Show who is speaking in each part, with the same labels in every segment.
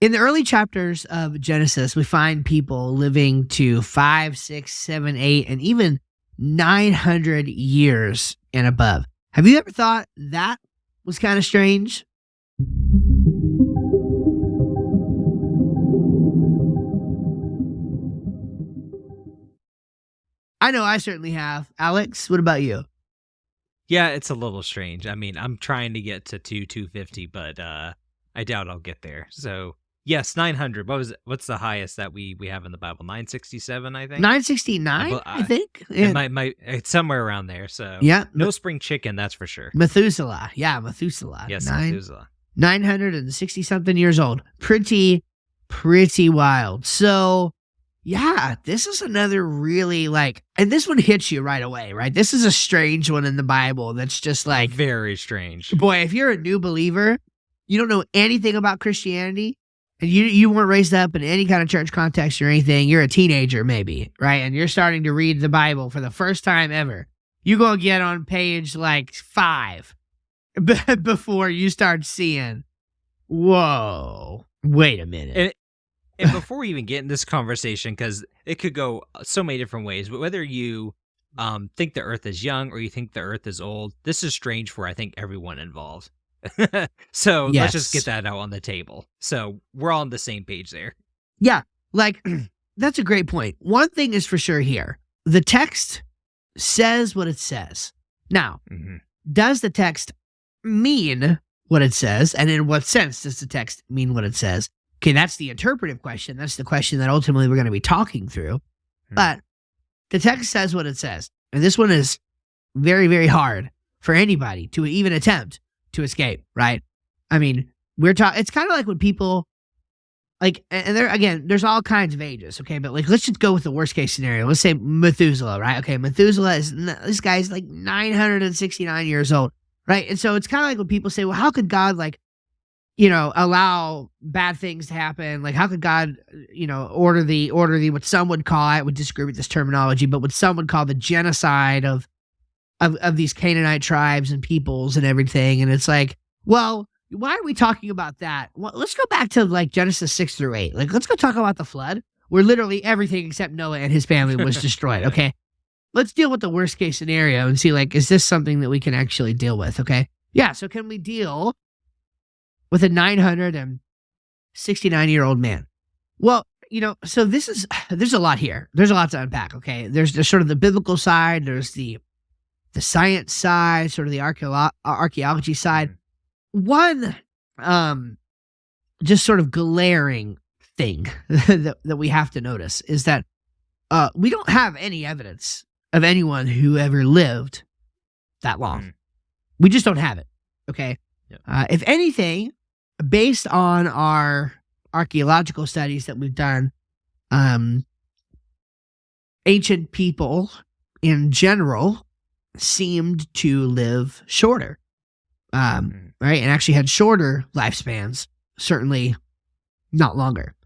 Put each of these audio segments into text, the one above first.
Speaker 1: In the early chapters of Genesis, we find people living to 5, 6, 7, 8, and even 900 years and above. Have you ever thought that was kind of strange? I know I certainly have. Alex, what about you?
Speaker 2: Yeah, it's a little strange. I mean, I'm trying to get to 250, but I doubt I'll get there. So, yes, 900. What's the highest that we have in the Bible? 967, I think.
Speaker 1: 969, I think. Yeah.
Speaker 2: It's somewhere around there. So,
Speaker 1: Yeah.
Speaker 2: no spring chicken, that's for sure.
Speaker 1: Methuselah. Yeah, Methuselah.
Speaker 2: Yes, Methuselah.
Speaker 1: 960 something years old. Pretty wild. So, yeah, this is another really and this one hits you right away, right? This is a strange one in the Bible that's just like,
Speaker 2: very strange.
Speaker 1: Boy, if you're a new believer, you don't know anything about Christianity, and you weren't raised up in any kind of church context or anything, you're a teenager maybe, right? And you're starting to read the Bible for the first time ever. You're going to get on page 5 before you start seeing, whoa, wait a minute.
Speaker 2: And before we even get in this conversation, because it could go so many different ways, but whether you think the earth is young or you think the earth is old, this is strange for, I think, everyone involved. So Let's just get that out on the table. So we're all on the same page there.
Speaker 1: Yeah, that's a great point. One thing is for sure here. The text says what it says. Now, does the text mean what it says? And in what sense does the text mean what it says? Okay, that's the interpretive question. That's the question that ultimately we're going to be talking through. But the text says what it says. And this one is very, very hard for anybody to even attempt to escape, right? I mean, it's kind of like when people, and there, again, there's all kinds of ages, okay? But let's just go with the worst case scenario. Let's say Methuselah, right? Okay, Methuselah this guy's 969 years old, right? And so it's kind of like when people say, well, how could God allow bad things to happen? How could God, order the what some would call, I would disagree with this terminology, but what some would call the genocide of these Canaanite tribes and peoples and everything? And it's well, why are we talking about that? Well, let's go back to Genesis 6-8. Let's go talk about the flood, where literally everything except Noah and his family was destroyed. Okay, let's deal with the worst case scenario and see is this something that we can actually deal with? Okay, yeah. So can we deal with a 969-year-old man? Well, so there's a lot here. There's a lot to unpack, okay? There's sort of the biblical side, there's the science side, sort of the archaeology side. One just sort of glaring thing that we have to notice is that we don't have any evidence of anyone who ever lived that long. We just don't have it, okay? Yeah. If anything, based on our archaeological studies that we've done, ancient people in general seemed to live shorter, right? And actually had shorter lifespans, certainly not longer.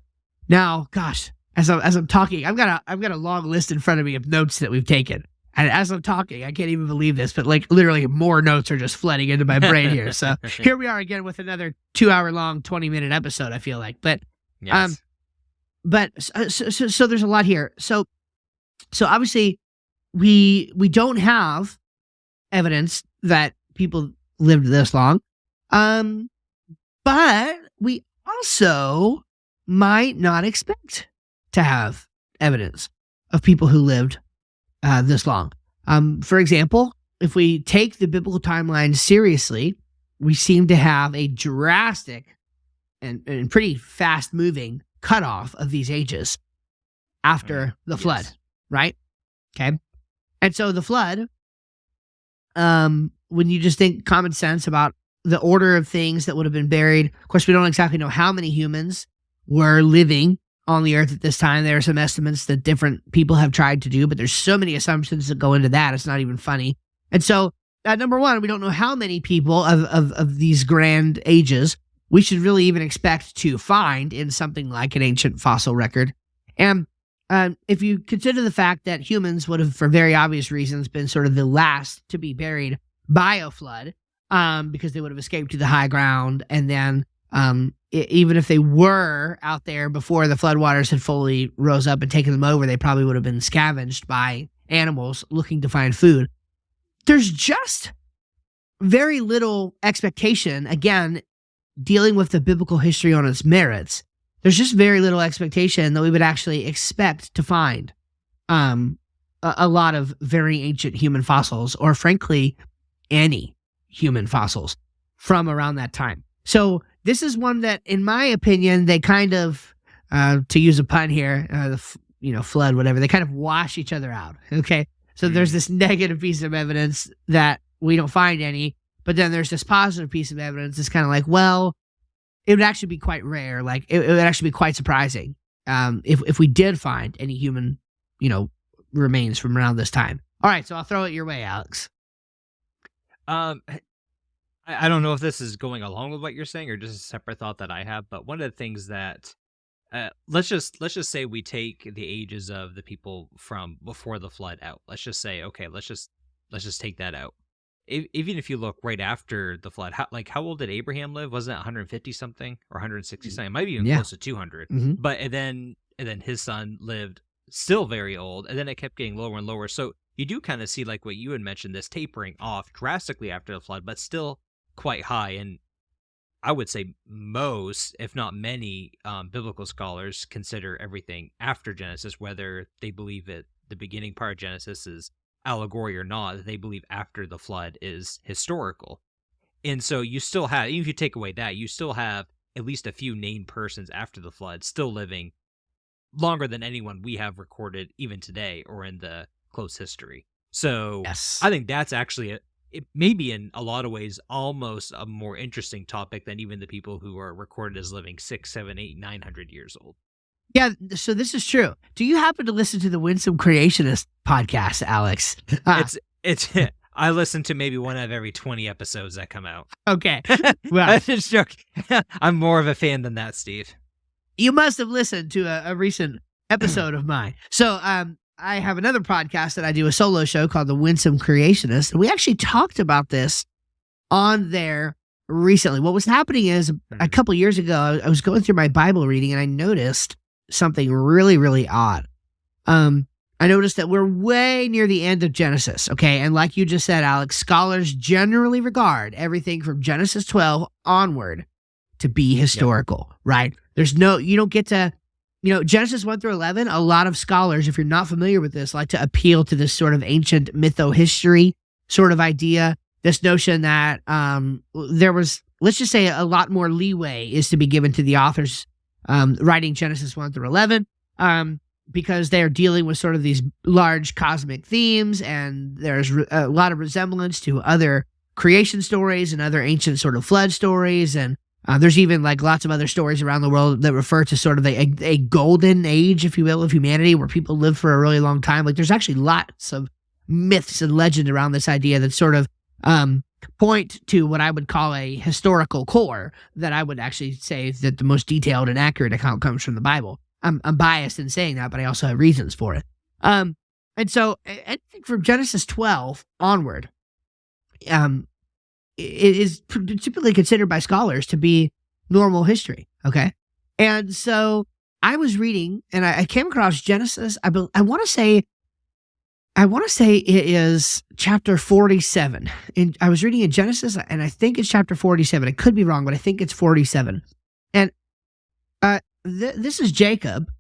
Speaker 1: Now, gosh, as I'm talking, I've got a long list in front of me of notes that we've taken. And as I'm talking, I can't even believe this, but literally more notes are just flooding into my brain here. So here we are again with another 2-hour-long, 20-minute episode, I feel like. But,
Speaker 2: yes.
Speaker 1: So there's a lot here. So obviously we don't have evidence that people lived this long. But we also might not expect to have evidence of people who lived this long. For example, if we take the biblical timeline seriously, we seem to have a drastic and pretty fast-moving cutoff of these ages after the flood, right? Okay. And so the flood, when you just think common sense about the order of things that would have been buried, of course, we don't exactly know how many humans were living on the earth at this time. There are some estimates that different people have tried to do, but there's so many assumptions that go into that, it's not even funny. And so, number one, we don't know how many people of these grand ages we should really even expect to find in something like an ancient fossil record. And if you consider the fact that humans would have, for very obvious reasons, been sort of the last to be buried by a flood, because they would have escaped to the high ground and then even if they were out there before the floodwaters had fully rose up and taken them over, they probably would have been scavenged by animals looking to find food. There's just very little expectation, again, dealing with the biblical history on its merits. There's just very little expectation that we would actually expect to find a lot of very ancient human fossils, or frankly, any human fossils from around that time. So this is one that, in my opinion, they kind of, to use a pun here, flood, whatever, they kind of wash each other out, okay? So there's this negative piece of evidence that we don't find any, but then there's this positive piece of evidence that's kind of like, well, it would actually be quite rare. Like, it would actually be quite surprising if we did find any human, remains from around this time. All right, so I'll throw it your way, Alex.
Speaker 2: I don't know if this is going along with what you're saying or just a separate thought that I have, but one of the things that let's just say we take the ages of the people from before the flood out. Let's just say, okay, let's just take that out. Even if you look right after the flood, how old did Abraham live? Wasn't it 150 something or 160 something? It might be even close to 200.
Speaker 1: Mm-hmm.
Speaker 2: But and then his son lived still very old, and then it kept getting lower and lower. So you do kind of see, like what you had mentioned, this tapering off drastically after the flood, but still quite high. And I would say most, if not many, biblical scholars consider everything after Genesis, whether they believe it, the beginning part of Genesis is allegory or not, that they believe after the flood is historical. And so you still have, even if you take away that, you still have at least a few named persons after the flood still living longer than anyone we have recorded even today or in the close history. So
Speaker 1: yes.
Speaker 2: I think that's actually it may be in a lot of ways almost a more interesting topic than even the people who are recorded as living 600, 700, 800, 900 years old.
Speaker 1: Yeah, so this is true. Do you happen to listen to the Winsome Creationist podcast, Alex?
Speaker 2: It's I listen to maybe one of every 20 episodes that come out.
Speaker 1: Okay. Well,
Speaker 2: just joking. I'm more of a fan than that, Steve.
Speaker 1: You must have listened to a recent episode of mine. So I have another podcast that I do, a solo show called The Winsome Creationist. And we actually talked about this on there recently. What was happening is a couple years ago, I was going through my Bible reading and I noticed something really, really odd. I noticed that we're way near the end of Genesis, okay? And like you just said, Alex, scholars generally regard everything from Genesis 12 onward to be historical, right? You don't get to, Genesis 1 through 11, a lot of scholars, if you're not familiar with this, like to appeal to this sort of ancient mytho-history sort of idea, this notion that there was, let's just say, a lot more leeway is to be given to the authors writing Genesis 1 through 11, because they're dealing with sort of these large cosmic themes, and there's a lot of resemblance to other creation stories and other ancient sort of flood stories, and there's even like lots of other stories around the world that refer to sort of a golden age, if you will, of humanity, where people lived for a really long time. Like there's actually lots of myths and legend around this idea that sort of point to what I would call a historical core, that I would actually say that the most detailed and accurate account comes from the Bible. I'm biased in saying that, but I also have reasons for it. And so anything from Genesis 12 onward, it is typically considered by scholars to be normal history, okay? And so I was reading, and I came across Genesis. I want to say it is chapter 47. And I was reading in Genesis, and I think it's chapter 47. I could be wrong, but I think it's 47. And this is Jacob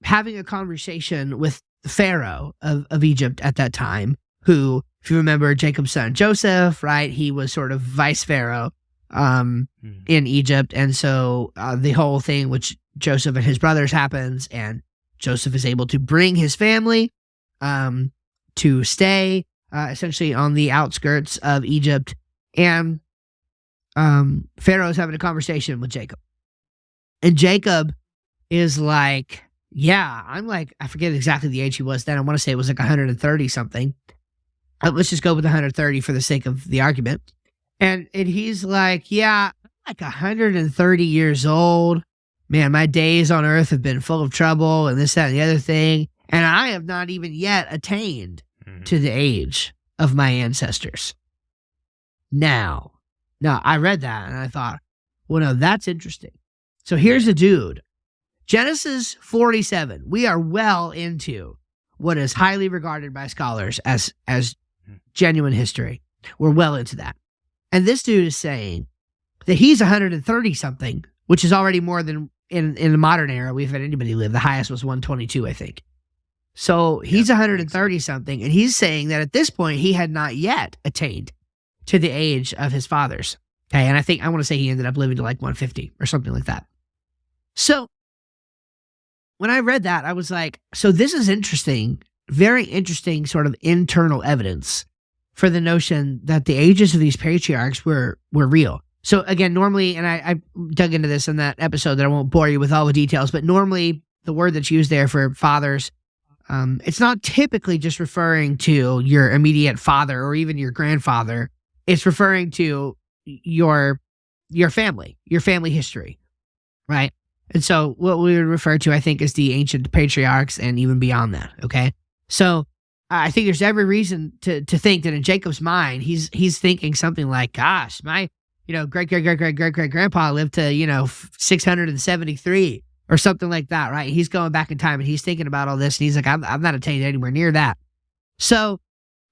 Speaker 1: having a conversation with the Pharaoh of Egypt at that time, who, if you remember, Jacob's son Joseph, right? He was sort of vice Pharaoh in Egypt. And so the whole thing with Joseph and his brothers happens, and Joseph is able to bring his family to stay essentially on the outskirts of Egypt. And Pharaoh's having a conversation with Jacob. And Jacob is like, yeah, I forget exactly the age he was then. I want to say it was like 130 something. Let's just go with 130 for the sake of the argument. And he's like, yeah, I'm like 130 years old. Man, my days on earth have been full of trouble and this, that, and the other thing. And I have not even yet attained to the age of my ancestors. Now, I read that and I thought, well, no, that's interesting. So here's a dude. Genesis 47. We are well into what is highly regarded by scholars as genuine history. We're well into that. And this dude is saying that he's 130 something, which is already more than in the modern era we've had anybody live. The highest was 122, I think. So he's 130 something, and he's saying that at this point he had not yet attained to the age of his fathers. Okay, and I want to say he ended up living to like 150 or something like that. So when I read that, I was like, so this is interesting, very interesting sort of internal evidence for the notion that the ages of these patriarchs were real. So again, normally, and I dug into this in that episode that I won't bore you with all the details, but normally the word that's used there for fathers, it's not typically just referring to your immediate father or even your grandfather. It's referring to your family history, right? And so what we would refer to, I think, is the ancient patriarchs and even beyond that, okay? So I think there's every reason to think that in Jacob's mind, he's thinking something like, gosh, my great-great-great-great-great-great-grandpa lived to, 673 or something like that, right? He's going back in time and he's thinking about all this and he's like, I'm not attained anywhere near that. So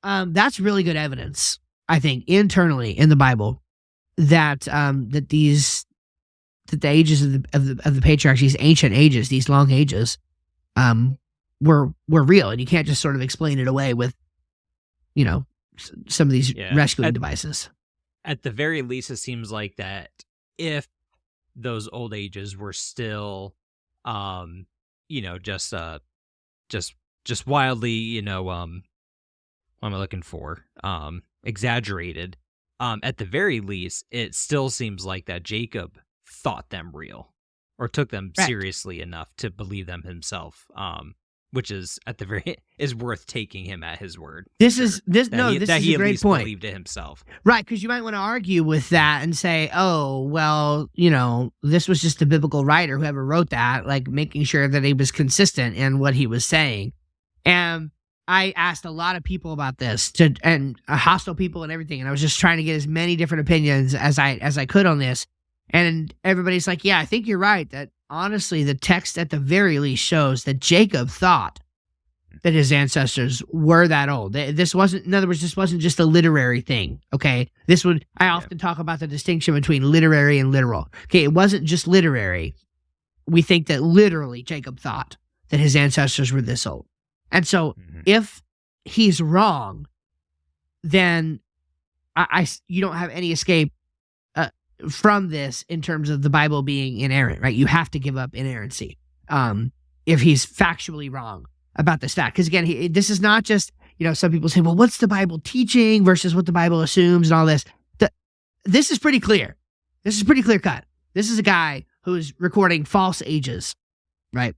Speaker 1: that's really good evidence, I think, internally in the Bible that the ages of the patriarchs, these ancient ages, these long ages, were real, and you can't just sort of explain it away with, some of these rescuing devices.
Speaker 2: At the very least, it seems like that if those old ages were still, just wildly, what am I looking for? Exaggerated. At the very least, it still seems like that Jacob thought them real or took them seriously enough to believe them himself, which is is worth taking him at his word.
Speaker 1: This is a great point.
Speaker 2: Believed it himself,
Speaker 1: right? Because you might want to argue with that and say, oh, well, this was just a biblical writer, whoever wrote that, like making sure that he was consistent in what he was saying. And I asked a lot of people about this, and hostile people and everything, and I was just trying to get as many different opinions as I could on this. And everybody's like, yeah, I think you're right, that honestly, the text at the very least shows that Jacob thought that his ancestors were that old. This wasn't, in other words, this wasn't just a literary thing, okay? I often talk about the distinction between literary and literal. Okay, it wasn't just literary. We think that literally Jacob thought that his ancestors were this old. And so if he's wrong, then you don't have any escape from this in terms of the Bible being inerrant, right? You have to give up inerrancy if he's factually wrong about this fact. Because again, this is not just, some people say, well, what's the Bible teaching versus what the Bible assumes and all this. This is pretty clear. This is pretty clear cut. This is a guy who's recording false ages, right?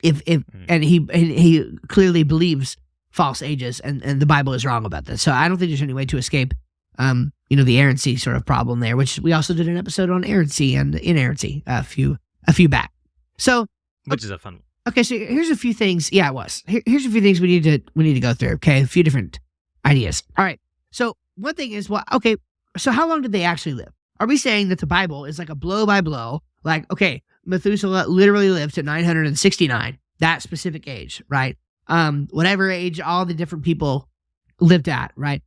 Speaker 1: And he clearly believes false ages, and the Bible is wrong about this. So I don't think there's any way to escape the errancy sort of problem there, which we also did an episode on errancy and inerrancy a few back. So,
Speaker 2: which is a fun one.
Speaker 1: Okay, so here's a few things. Yeah, it was. Here's a few things we need to go through. Okay, a few different ideas. All right. So one thing is, so how long did they actually live? Are we saying that the Bible is like a blow by blow? Like, okay, Methuselah literally lived to 969, that specific age, right? Whatever age all the different people lived at, right?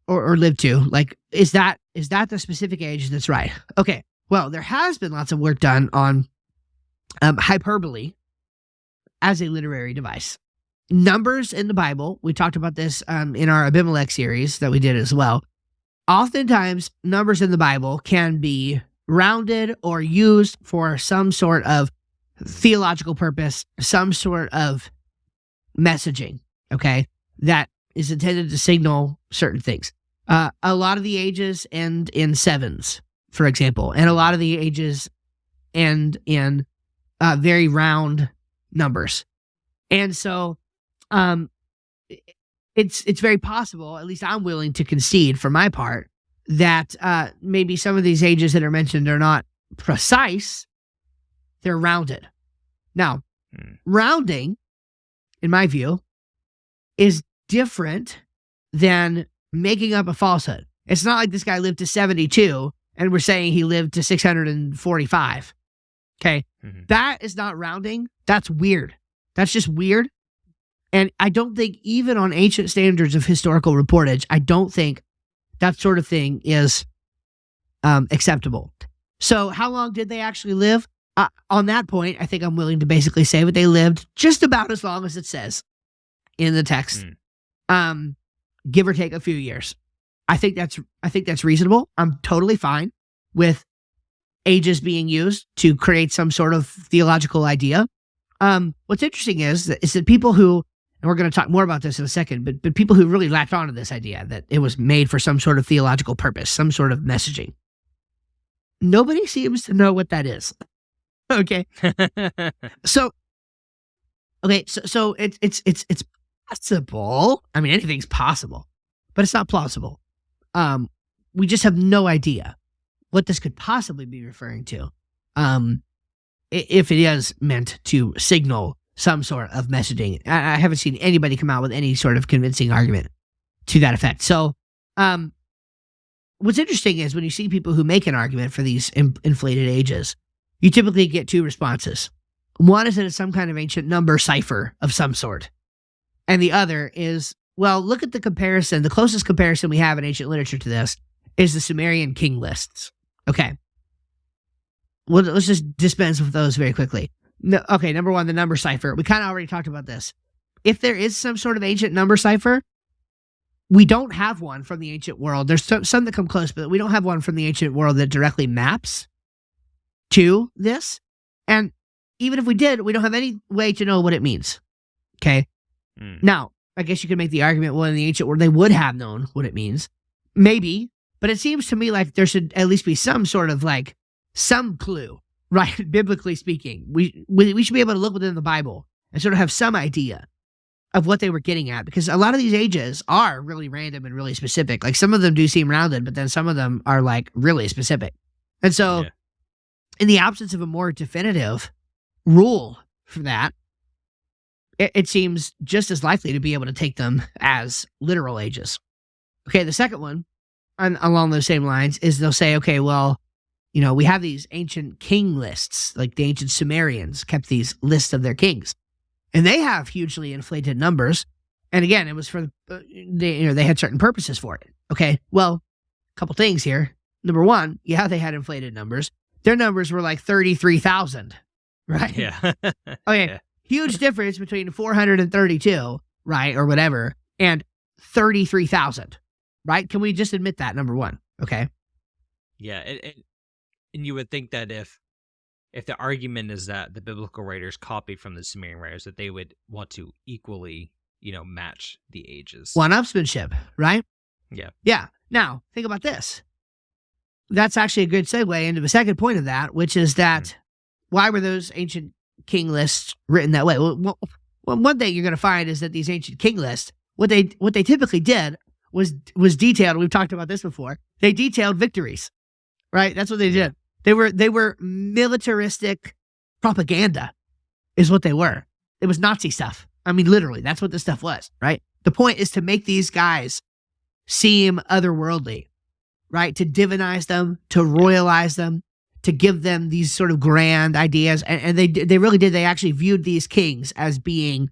Speaker 1: Or lived to, like, is that the specific age that's right? Okay, well, there has been lots of work done on hyperbole as a literary device. Numbers in the Bible, we talked about this in our Abimelech series that we did as well. Oftentimes, numbers in the Bible can be rounded or used for some sort of theological purpose, some sort of messaging, okay, that is intended to signal certain things. A lot of the ages end in sevens, for example, and a lot of the ages end in very round numbers. And so it's very possible, at least I'm willing to concede for my part, that maybe some of these ages that are mentioned are not precise, they're rounded. Now, rounding, in my view, is different than making up a falsehood. It's not like this guy lived to 72 and we're saying he lived to 645. Okay.
Speaker 2: Mhm.
Speaker 1: That is not rounding. That's weird. That's just weird. And I don't think even on ancient standards of historical reportage, I don't think that sort of thing is acceptable. So how long did they actually live? On that point, I think I'm willing to basically say that they lived just about as long as it says in the text, give or take a few years. I think that's reasonable. I'm totally fine with ages being used to create some sort of theological idea. What's interesting is that people who, and we're going to talk more about this in a second, but people who really latch onto this idea that it was made for some sort of theological purpose, some sort of messaging. Nobody seems to know what that is. Okay. So it's possible. I mean, anything's possible, but it's not plausible. We just have no idea what this could possibly be referring to. If it is meant to signal some sort of messaging. I haven't seen anybody come out with any sort of convincing argument to that effect. So, what's interesting is when you see people who make an argument for these inflated ages, you typically get two responses. One is that it's some kind of ancient number cipher of some sort. And the other is, well, look at the comparison. The closest comparison we have in ancient literature to this is the Sumerian king lists. Okay. Well, let's just dispense with those very quickly. No, okay, number one, the number cipher. We kind of already talked about this. If there is some sort of ancient number cipher, we don't have one from the ancient world. There's some that come close, but we don't have one from the ancient world that directly maps to this. And even if we did, we don't have any way to know what it means. Okay? Now, I guess you could make the argument, well, in the ancient world, they would have known what it means. Maybe. But it seems to me like there should at least be some sort of some clue, right? Biblically speaking. We should be able to look within the Bible and sort of have some idea of what they were getting at, because a lot of these ages are really random and really specific. Like some of them do seem rounded, but then some of them are really specific. And so in the absence of a more definitive rule for that, it seems just as likely to be able to take them as literal ages. Okay, the second one, along those same lines, is they'll say, okay, well, we have these ancient king lists, like the ancient Sumerians kept these lists of their kings. And they have hugely inflated numbers. And again, it was for, they had certain purposes for it. Okay, well, a couple things here. Number one, they had inflated numbers. Their numbers were 33,000, right?
Speaker 2: Yeah.
Speaker 1: Okay,
Speaker 2: Yeah.
Speaker 1: Huge difference between 432, right, or whatever, and 33,000, right? Can we just admit that, number one? Okay.
Speaker 2: Yeah, and you would think that if the argument is that the biblical writers copied from the Sumerian writers, that they would want to equally, match the ages.
Speaker 1: One-upsmanship, right?
Speaker 2: Yeah.
Speaker 1: Yeah. Now, think about this. That's actually a good segue into the second point of that, which is that why were those ancient king lists written that way? Well, one thing you're going to find is that these ancient king lists, what they typically did was detailed. We've talked about this before. They detailed victories, right? That's what they did. They were militaristic propaganda, is what they were. It was Nazi stuff. I mean, literally, that's what this stuff was, right? The point is to make these guys seem otherworldly, right? To divinize them, to royalize them, to give them these sort of grand ideas. And they really did. They actually viewed these kings as being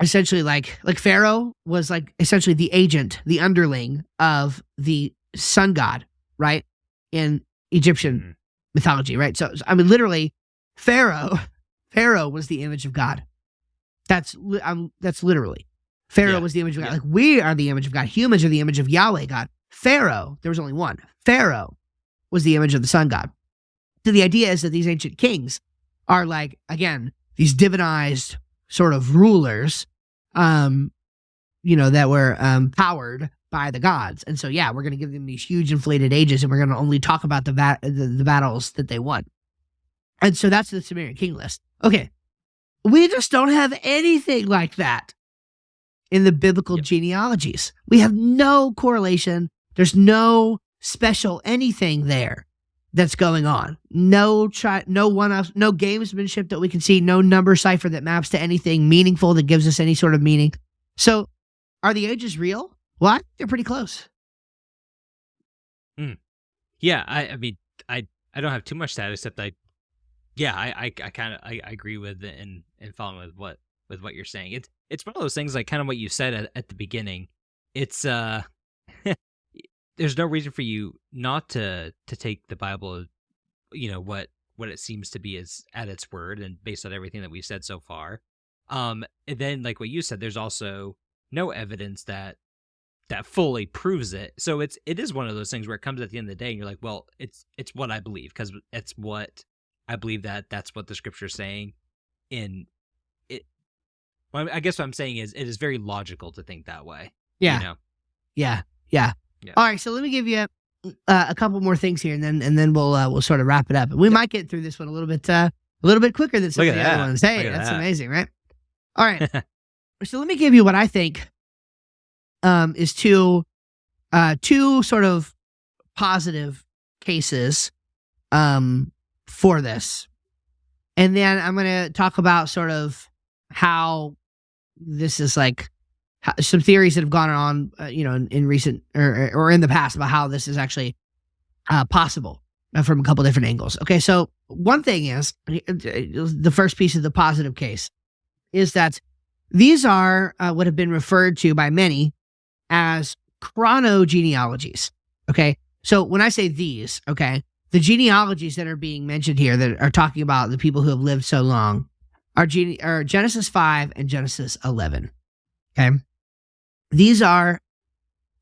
Speaker 1: essentially like Pharaoh was essentially the agent, the underling of the sun god, right? In Egyptian mythology, right? So I mean, literally, Pharaoh was the image of God. That's literally. Pharaoh was the image of God. We are the image of God. Humans are the image of Yahweh God. Pharaoh, there was only one. Pharaoh was the image of the sun god. So the idea is that these ancient kings are again, these divinized sort of rulers, that were powered by the gods. And so, we're going to give them these huge inflated ages, and we're going to only talk about the battles that they won. And so that's the Sumerian king list. Okay. We just don't have anything like that in the biblical genealogies. We have no correlation. There's no special anything there that's going on. No gamesmanship that we can see, no number cipher that maps to anything meaningful that gives us any sort of meaning. So are the ages real? Well, I think they're pretty close.
Speaker 2: Yeah, I mean, I don't have too much to add except I kind of I agree with it and following with what you're saying. It's one of those things like kind of what you said at the beginning. It's there's no reason for you not to take the Bible, what it seems to be is at its word and based on everything that we've said so far. And then like what you said, there's also no evidence that fully proves it. So it is one of those things where it comes at the end of the day and you're like, well, it's what I believe because it's what I believe that's what the scripture is saying. In it, well, I guess what I'm saying is it is very logical to think that way.
Speaker 1: Yeah. Yeah. All right, so let me give you a couple more things here, and then we'll sort of wrap it up. We might get through this one a little bit quicker than some of the other ones. Hey, that's amazing, right? All right, so let me give you what I think is two sort of positive cases for this, and then I'm going to talk about sort of how this is like some theories that have gone on, in recent or in the past about how this is actually possible from a couple different angles. Okay, so one thing is the first piece of the positive case is that these are what have been referred to by many as chronogenealogies. Okay, so when I say these, okay, the genealogies that are being mentioned here that are talking about the people who have lived so long are Genesis 5 and Genesis 11. Okay. These are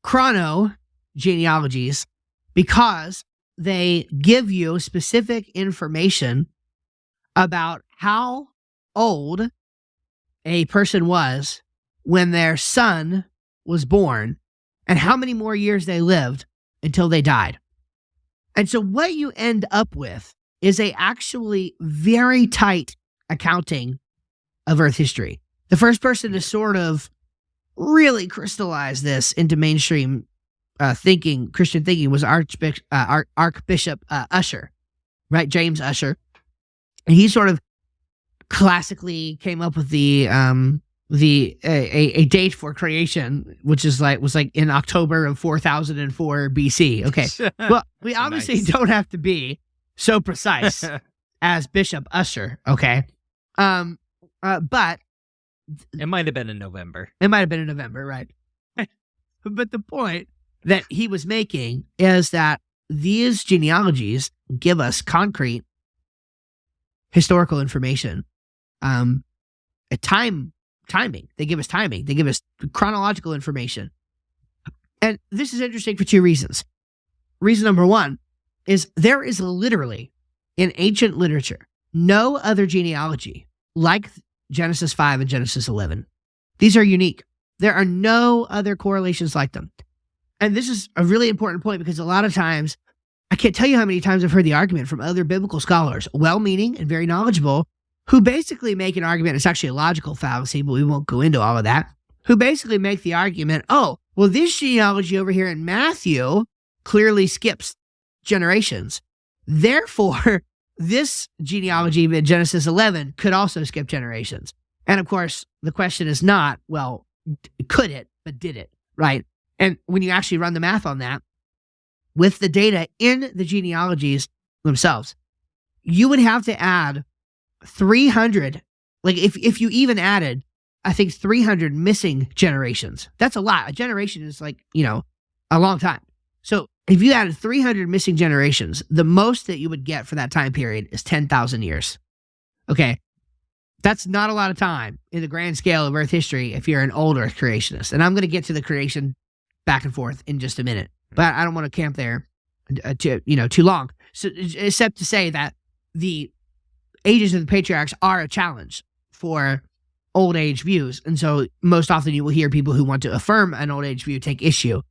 Speaker 1: chronogenealogies because they give you specific information about how old a person was when their son was born and how many more years they lived until they died. And so what you end up with is a actually very tight accounting of Earth history. The first person to sort of really crystallized this into mainstream Christian thinking, was Archbishop Usher, right? James Usher. And he sort of classically came up with a date for creation, which was like in October of 4004 BC. Okay, well, we obviously don't have to be so precise as Bishop Usher. Okay, but.
Speaker 2: It might have been in November.
Speaker 1: Right? But the point that he was making is that these genealogies give us concrete historical information, timing. They give us timing. They give us chronological information. And this is interesting for two reasons. Reason number one is there is literally in ancient literature no other genealogy like Genesis 5 and Genesis 11. These are unique. There are no other correlations like them. And this is a really important point because a lot of times, I can't tell you how many times I've heard the argument from other biblical scholars, well-meaning and very knowledgeable, who basically make an argument. It's actually a logical fallacy, but we won't go into all of that. Who basically make the argument, oh, well, this genealogy over here in Matthew clearly skips generations. Therefore, this genealogy in Genesis 11 could also skip generations. And of course, the question is not, well, could it, but did it, right? And when you actually run the math on that, with the data in the genealogies themselves, you would have to add 300, like if you even added, I think 300 missing generations. That's a lot. A generation is like, a long time. So if you added 300 missing generations, the most that you would get for that time period is 10,000 years. Okay. That's not a lot of time in the grand scale of Earth history if you're an old Earth creationist. And I'm going to get to the creation back and forth in just a minute, but I don't want to camp there too long. So, except to say that the ages of the patriarchs are a challenge for old age views. And so most often you will hear people who want to affirm an old age view take issue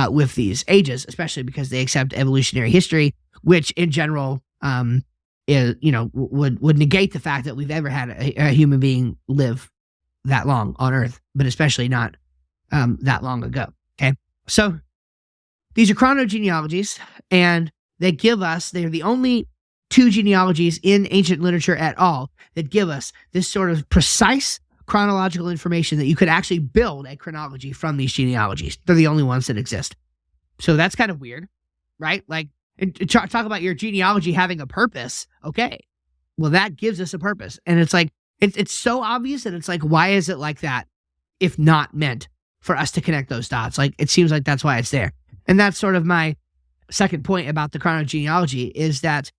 Speaker 1: with these ages, especially because they accept evolutionary history, which in general would negate the fact that we've ever had a human being live that long on Earth, but especially not that long ago. Okay, so these are chronogenealogies, and they're the only two genealogies in ancient literature at all that give us this sort of precise chronological information that you could actually build a chronology from these genealogies. They're the only ones that exist. So that's kind of weird, right? Like, And talk about your genealogy having a purpose. Okay. Well, that gives us a purpose. And it's like, it's so obvious, and it's like, why is it like that if not meant for us to connect those dots? Like, it seems like that's why it's there. And that's sort of my second point about the chronogenealogy, is that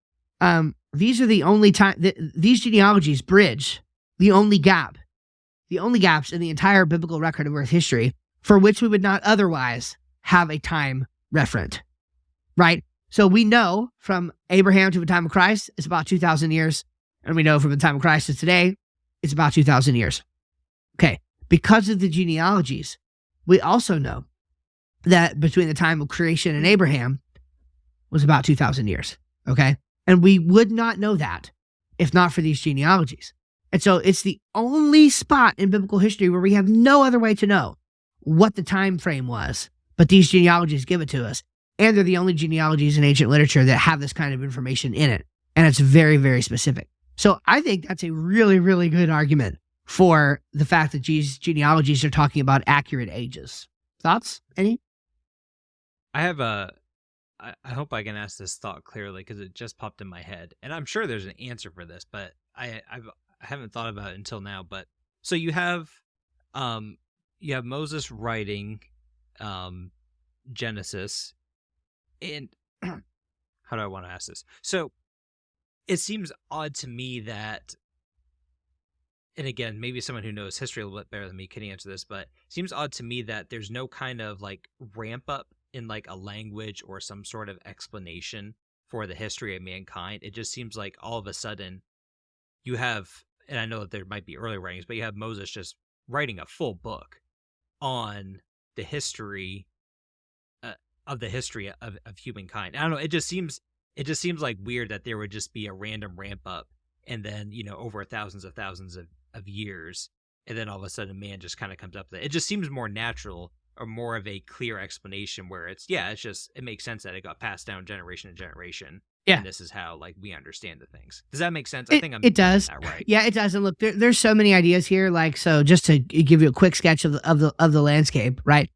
Speaker 1: these are the only time these genealogies bridge the only gaps in the entire biblical record of Earth history for which we would not otherwise have a time referent, right? So we know from Abraham to the time of Christ, it's about 2,000 years. And we know from the time of Christ to today, it's about 2,000 years. Okay. Because of the genealogies, we also know that between the time of creation and Abraham was about 2,000 years. Okay. And we would not know that if not for these genealogies. And so it's the only spot in biblical history where we have no other way to know what the time frame was, but these genealogies give it to us. And they're the only genealogies in ancient literature that have this kind of information in it. And it's very, very specific. So I think that's a really, really good argument for the fact that these genealogies are talking about accurate ages. Thoughts? Any?
Speaker 2: I have I hope I can ask this thought clearly, because it just popped in my head. And I'm sure there's an answer for this, but I haven't thought about it until now. But so you have Moses writing Genesis. And how do I want to ask this? So it seems odd to me that, and again, maybe someone who knows history a little bit better than me can answer this, but it seems odd to me that there's no kind of like ramp up in like a language or some sort of explanation for the history of mankind. It just seems like all of a sudden you have, and I know that there might be early writings, but you have Moses just writing a full book on the history of the history of humankind. I don't know. It just seems like weird that there would just be a random ramp up, and then, over thousands of years, and then all of a sudden man just kind of comes up with it. It just seems more natural, or more of a clear explanation where it makes sense that it got passed down generation to generation.
Speaker 1: Yeah.
Speaker 2: And this is how we understand the things. Does that make sense?
Speaker 1: I think it does.
Speaker 2: That right.
Speaker 1: Yeah, it does. And look, there's so many ideas here. So just to give you a quick sketch of the landscape, right?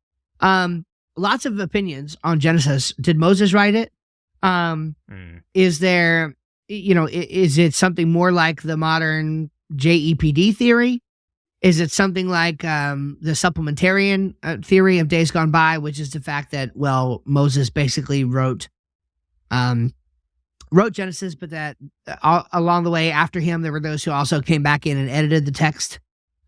Speaker 1: Lots of opinions on Genesis. Did Moses write it? Is there, is it something more like the modern JEPD theory? Is it something like the supplementarian theory of days gone by, which is the fact that, Moses basically wrote Genesis, but that along the way after him, there were those who also came back in and edited the text.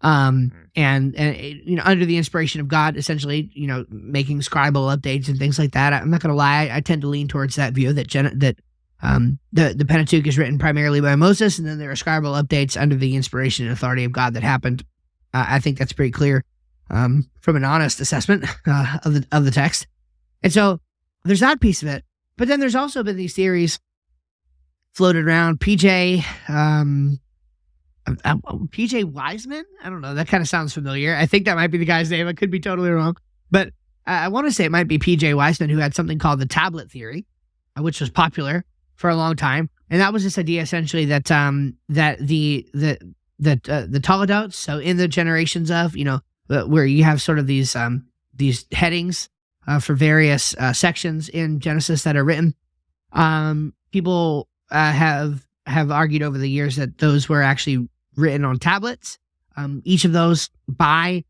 Speaker 1: And under the inspiration of God, essentially, making scribal updates and things like that. I'm not going to lie. I tend to lean towards that view that the Pentateuch is written primarily by Moses, and then there are scribal updates under the inspiration and authority of God that happened. I think that's pretty clear from an honest assessment of the text. And so there's that piece of it. But then there's also been these theories floated around. PJ Wiseman? I don't know. That kind of sounds familiar. I think that might be the guy's name. I could be totally wrong. But I want to say it might be PJ Wiseman, who had something called the tablet theory, which was popular for a long time. And that was this idea essentially that the Toledotes, so in the generations of, where you have sort of these headings for various sections in Genesis that are written, people have argued over the years that those were actually written on tablets, each of those by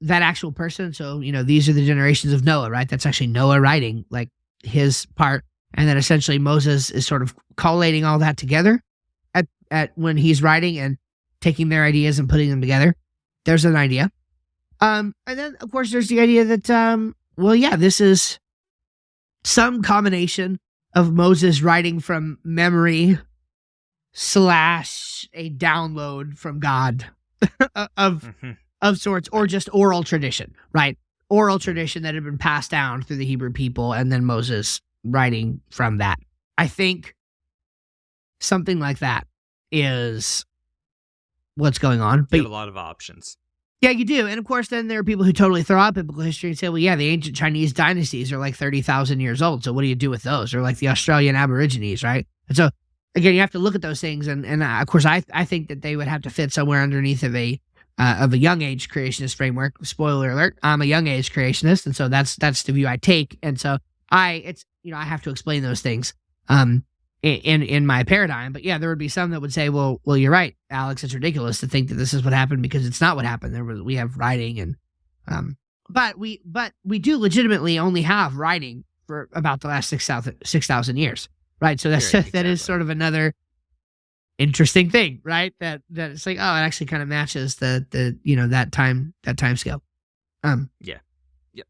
Speaker 1: that actual person. So, these are the generations of Noah, right? That's actually Noah writing, like, his part. And then essentially Moses is sort of collating all that together at when he's writing and taking their ideas and putting them together. There's an idea. And then, of course, there's the idea that, this is some combination of Moses writing from memory / a download from God of sorts, or just oral tradition, right? Oral tradition that had been passed down through the Hebrew people, and then Moses writing from that. I think something like that is what's going on.
Speaker 2: But you have a lot of options.
Speaker 1: Yeah, you do. And of course, then there are people who totally throw out biblical history and say, the ancient Chinese dynasties are like 30,000 years old. So what do you do with those? Or like the Australian Aborigines, right? And so, again, you have to look at those things. And of course, I think that they would have to fit somewhere underneath of a young age creationist framework. Spoiler alert, I'm a young age creationist. And so that's the view I take. And so I have to explain those things. in my paradigm. But yeah, there would be some that would say, well, you're right, Alex. It's ridiculous to think that this is what happened because it's not what happened. We have writing, and but we do legitimately only have writing for about the last 6,000 years, right? So that's
Speaker 2: Right,
Speaker 1: that is
Speaker 2: exactly.
Speaker 1: sort of another interesting thing, right? That it's like, oh, it actually kind of matches the that time scale.
Speaker 2: Yeah. Yep.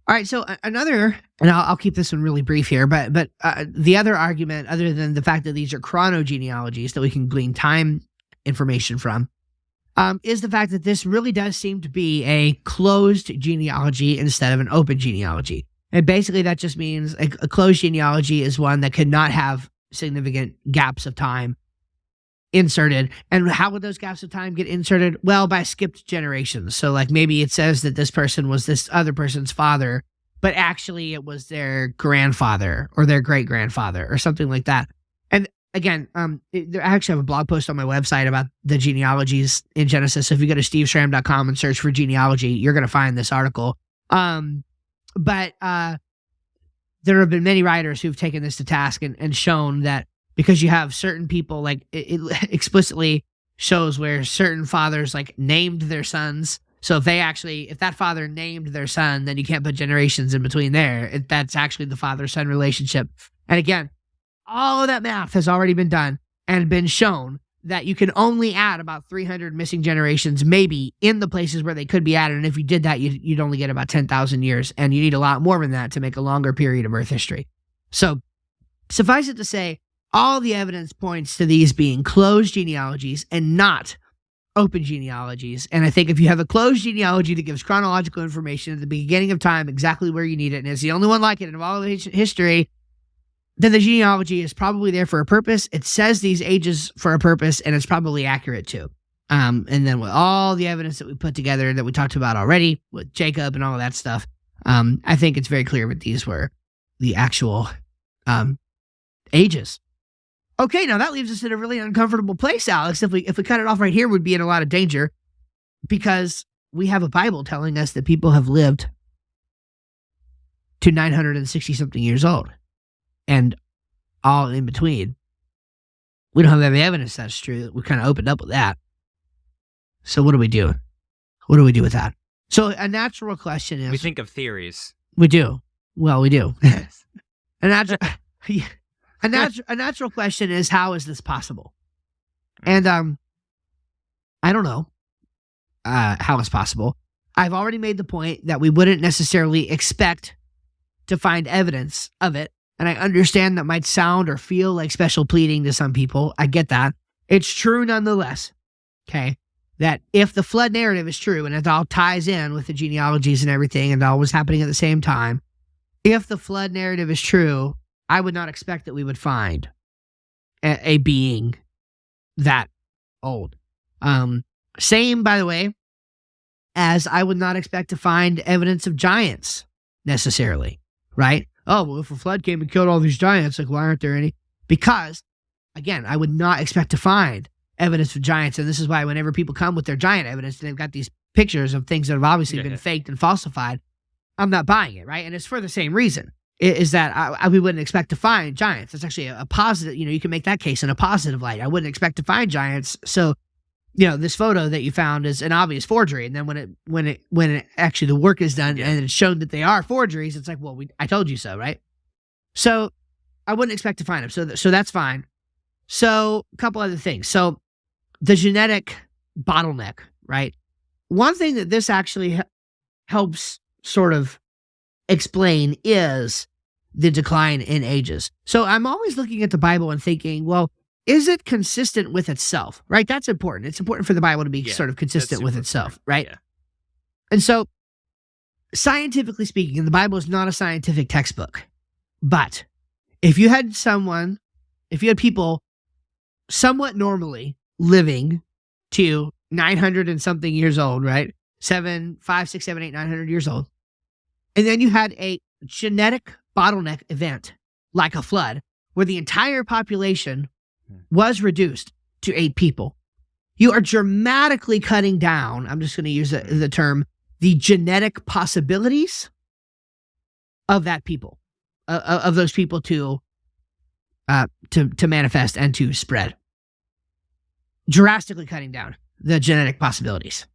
Speaker 1: All right, so another, and I'll keep this one really brief here, but the other argument, other than the fact that these are chronogenealogies that we can glean time information from, is the fact that this really does seem to be a closed genealogy instead of an open genealogy. And basically that just means a closed genealogy is one that could not have significant gaps of time inserted. And how would those gaps of time get inserted? Well, by skipped generations. So like maybe it says that this person was this other person's father, but actually it was their grandfather or their great grandfather or something like that. And again, I actually have a blog post on my website about the genealogies in Genesis. So if you go to steveschramm.com and search for genealogy, you're going to find this article. But there have been many writers who've taken this to task and shown that because you have certain people, like it explicitly shows where certain fathers like named their sons. So if that father named their son, then you can't put generations in between there. That's actually the father-son relationship. And again, all of that math has already been done and been shown that you can only add about 300 missing generations, maybe, in the places where they could be added. And if you did that, you'd only get about 10,000 years. And you need a lot more than that to make a longer period of Earth history. So suffice it to say, all the evidence points to these being closed genealogies and not open genealogies. And I think if you have a closed genealogy that gives chronological information at the beginning of time exactly where you need it, and it's the only one like it in all of history, then the genealogy is probably there for a purpose. It says these ages for a purpose, and it's probably accurate too. And then with all the evidence that we put together that we talked about already with Jacob and all of that stuff, I think it's very clear that these were the actual ages. Okay, now that leaves us in a really uncomfortable place, Alex. If we cut it off right here, we'd be in a lot of danger because we have a Bible telling us that people have lived to 960-something years old and all in between. We don't have any evidence that's true. We kind of opened up with that. So what do we do? What do we do with that? So a natural question is...
Speaker 2: We think of theories.
Speaker 1: We do. Well, we do.
Speaker 2: Yes.
Speaker 1: A natural question is, how is this possible? And I don't know how it's possible. I've already made the point that we wouldn't necessarily expect to find evidence of it. And I understand that might sound or feel like special pleading to some people. I get that. It's true nonetheless, okay, that if the flood narrative is true and it all ties in with the genealogies and everything and all was happening at the same time, if the flood narrative is true, I would not expect that we would find a being that old. Same, by the way, as I would not expect to find evidence of giants necessarily, right? Oh, well, if a flood came and killed all these giants, like, why aren't there any? Because, again, I would not expect to find evidence of giants. And this is why whenever people come with their giant evidence, they've got these pictures of things that have obviously been faked and falsified. I'm not buying it, right? And it's for the same reason. Is that we wouldn't expect to find giants. It's actually a positive, you can make that case in a positive light. I wouldn't expect to find giants. So, this photo that you found is an obvious forgery. And then when it actually the work is done and it's shown that they are forgeries, it's like, well, I told you so, right? So I wouldn't expect to find them. So that's fine. So a couple other things. So the genetic bottleneck, right? One thing that this actually helps sort of explain is the decline in ages. So I'm always looking at the Bible and thinking, well, is it consistent with itself, right? That's important. It's important for the Bible to be sort of consistent with itself, right? Yeah. And so scientifically speaking, the Bible is not a scientific textbook, but if you had people somewhat normally living to 900 and something years old, right? 5, 6, 7, 8, 900 years old. And then you had a genetic bottleneck event, like a flood, where the entire population was reduced to 8 people. You are dramatically cutting down, I'm just going to use the term, the genetic possibilities of that people, of those people to to manifest and to spread, drastically cutting down the genetic possibilities.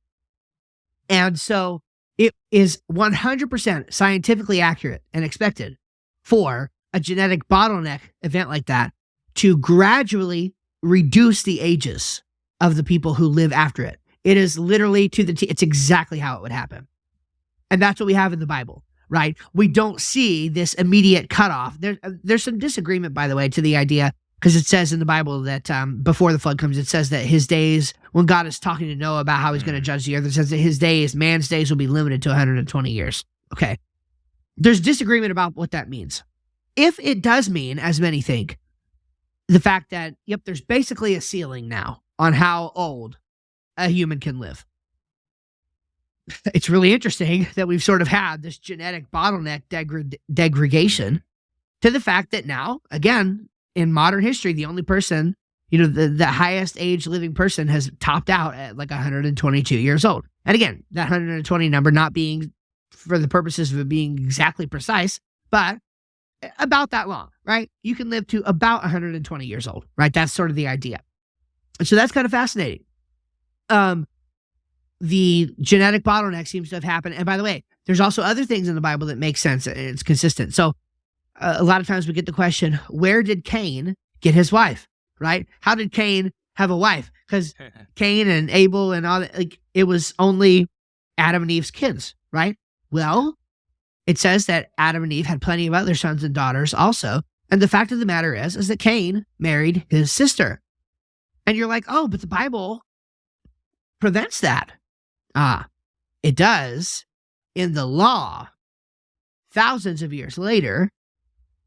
Speaker 1: And so it is 100% scientifically accurate and expected for a genetic bottleneck event like that to gradually reduce the ages of the people who live after it. It is literally it's exactly how it would happen. And that's what we have in the Bible, right? We don't see this immediate cutoff. There's some disagreement, by the way, to the idea, because it says in the Bible that before the flood comes, it says that his days, when God is talking to Noah about how he's going to judge the earth, it says that his days, man's days, will be limited to 120 years. Okay. There's disagreement about what that means. If it does mean, as many think, the fact that, yep, there's basically a ceiling now on how old a human can live. It's really interesting that we've sort of had this genetic bottleneck degradation to the fact that now, again, in modern history, the only person, the highest age living person has topped out at like 122 years old. And again, that 120 number not being for the purposes of it being exactly precise, but about that long, right? You can live to about 120 years old, right? That's sort of the idea. So that's kind of fascinating. The genetic bottleneck seems to have happened. And by the way, there's also other things in the Bible that make sense and it's consistent. So a lot of times we get the question, where did Cain get his wife, right? How did Cain have a wife? Because Cain and Abel and all that, like, it was only Adam and Eve's kids, right? Well, it says that Adam and Eve had plenty of other sons and daughters also. And the fact of the matter is that Cain married his sister. And you're like, oh, but the Bible prevents that. It does in the law thousands of years later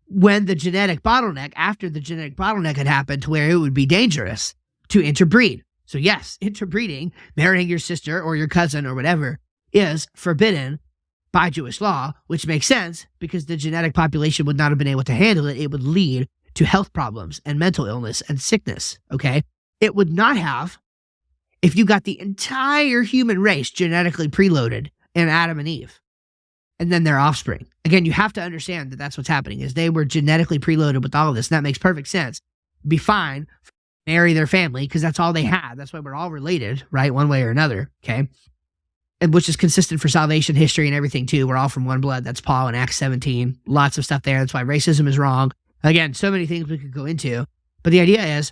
Speaker 1: when the genetic bottleneck, after the genetic bottleneck had happened to where it would be dangerous to interbreed. So yes, interbreeding, marrying your sister or your cousin or whatever, is forbidden by Jewish law, which makes sense because the genetic population would not have been able to handle it. It would lead to health problems and mental illness and sickness, okay? It would not have if you got the entire human race genetically preloaded in Adam and Eve and then their offspring. Again, you have to understand that that's what's happening is they were genetically preloaded with all of this. And that makes perfect sense. Be fine, marry their family because that's all they had. That's why we're all related, right? One way or another, okay? And which is consistent for salvation history and everything too. We're all from one blood. That's Paul in Acts 17. Lots of stuff there. That's why racism is wrong. Again, so many things we could go into. But the idea is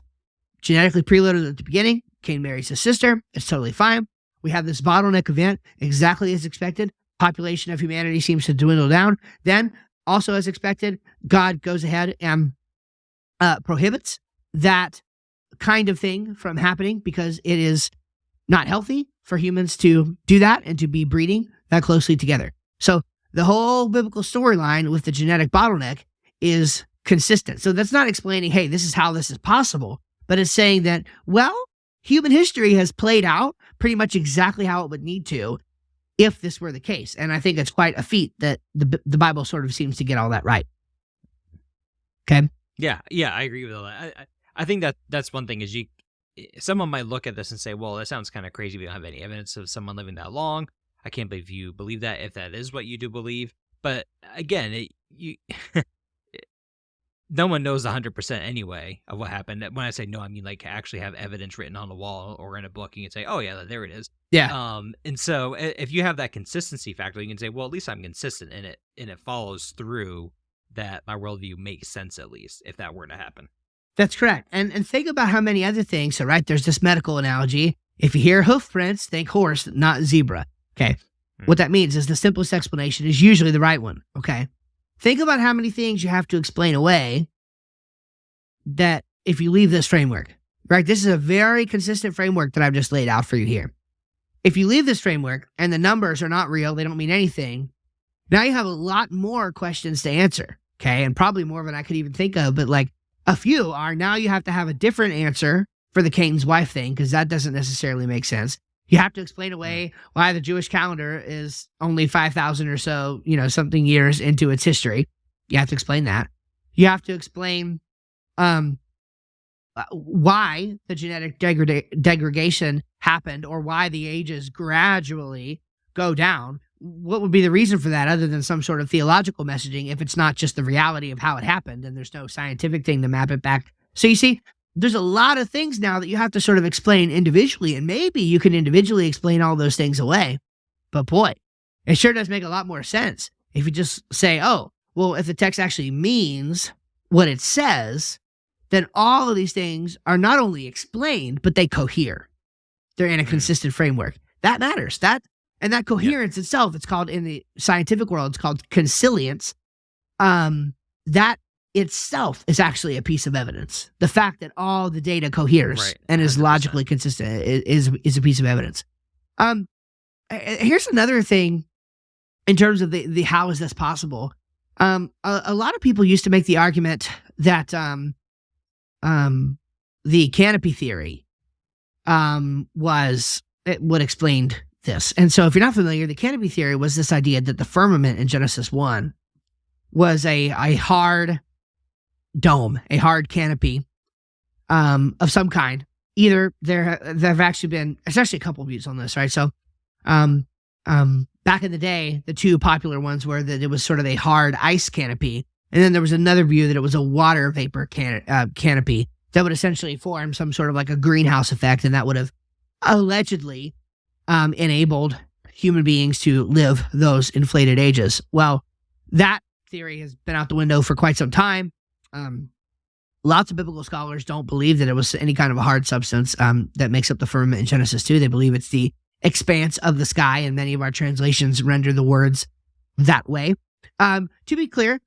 Speaker 1: genetically preloaded at the beginning. Cain marries his sister. It's totally fine. We have this bottleneck event exactly as expected. Population of humanity seems to dwindle down. Then, also as expected, God goes ahead and prohibits that kind of thing from happening because it is not healthy for humans to do that and to be breeding that closely together. So the whole biblical storyline with the genetic bottleneck is consistent. So that's not explaining, hey, this is how this is possible, but it's saying that, well, human history has played out pretty much exactly how it would need to if this were the case. And I think it's quite a feat that the Bible sort of seems to get all that right. Okay?
Speaker 2: Yeah, I agree with all that. I think that's one thing is someone might look at this and say, well, that sounds kind of crazy. We don't have any evidence of someone living that long. I can't believe you believe that if that is what you do believe. But again, no one knows 100% anyway of what happened. When I say no, I mean like actually have evidence written on the wall or in a book. You can say, oh yeah, there it is.
Speaker 1: Yeah.
Speaker 2: And so if you have that consistency factor, you can say, well, at least I'm consistent in it, and it follows through that my worldview makes sense at least if that were to happen.
Speaker 1: That's correct. And think about how many other things. So, right, there's this medical analogy. If you hear hoof prints, think horse, not zebra. Okay. What that means is the simplest explanation is usually the right one. Okay. Think about how many things you have to explain away that if you leave this framework, right? This is a very consistent framework that I've just laid out for you here. If you leave this framework and the numbers are not real, they don't mean anything, now you have a lot more questions to answer. Okay. And probably more than I could even think of, but like, a few are now you have to have a different answer for the Cain's wife thing because that doesn't necessarily make sense. You have to explain away why the Jewish calendar is only 5,000 or so, something years into its history. You have to explain that. You have to explain why the genetic degradation happened or why the ages gradually go down what would be the reason for that other than some sort of theological messaging if it's not just the reality of how it happened and there's no scientific thing to map it back? So you see, there's a lot of things now that you have to sort of explain individually, and maybe you can individually explain all those things away. But boy, it sure does make a lot more sense if you just say, oh, well, if the text actually means what it says, then all of these things are not only explained, but they cohere. They're in a consistent framework. That matters. That coherence itself, it's called in the scientific world, it's called consilience. That itself is actually a piece of evidence. The fact that all the data coheres and is
Speaker 2: 100%.
Speaker 1: logically consistent is a piece of evidence. Here's another thing in terms of the how is this possible. A lot of people used to make the argument that the canopy theory was what explained this. And so if you're not familiar, the canopy theory was this idea that the firmament in Genesis 1 was a hard dome, a hard canopy of some kind. Either there have actually been, there's actually a couple of views on this, right? So back in the day, the two popular ones were that it was sort of a hard ice canopy, and then there was another view that it was a water vapor canopy that would essentially form some sort of like a greenhouse effect, and that would have allegedly enabled human beings to live those inflated ages. Well, that theory has been out the window for quite some time. Lots of biblical scholars don't believe that it was any kind of a hard substance that makes up the firmament in Genesis 2. They believe it's the expanse of the sky, and many of our translations render the words that way. To be clear,